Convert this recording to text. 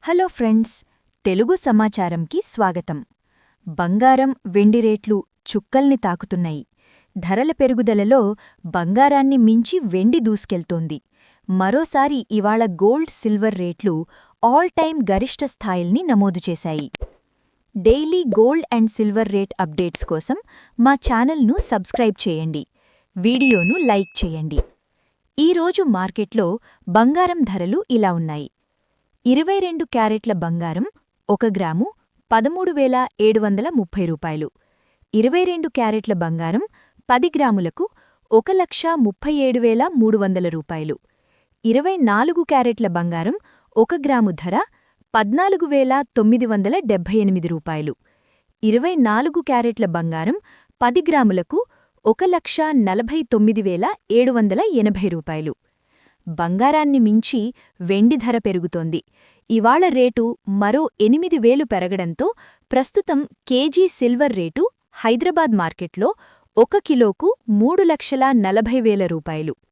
Hello friends, Telugu సమాచారంకి స్వాగతం. బంగారం, వెండి రేట్లు చుక్కల్ని తాకుతున్నాయి. ధరల పెరుగుదలలో బంగారాన్ని మించి వెండి దూసుకెళ్తోంది. మరోసారి ఇవాళ గోల్డ్, సిల్వర్ రేట్లు ఆల్ టైమ్ గరిష్ట స్థాయిల్ని నమోదు చేశాయి. Daily gold and silver rate updates కోసం మా ఛానల్ను సబ్స్క్రైబ్ చేయండి. వీడియోను లైక్ చేయండి. ఈరోజు మార్కెట్లో బంగారం ధరలు ఇలా ఉన్నాయి. 22 క్యారెట్ల బంగారం 1 గ్రాము 13,730 రూపాయలు. 22 క్యారెట్ల బంగారం 10 గ్రాములకు 1,37,300 రూపాయలు. 24 క్యారెట్ల బంగారం 1 గ్రాము ధర 14,978 రూపాయలు. 24 క్యారెట్ల బంగారం 10 గ్రాములకు 1,49,780 రూపాయలు. బంగారాన్ని మించి వెండి ధర పెరుగుతోంది. ఇవాళ రేటు మరో 8,000 పెరగడంతో ప్రస్తుతం కేజీ సిల్వర్ రేటు హైదరాబాద్ మార్కెట్లో 1 కిలోకు 3,40,000 రూపాయలు.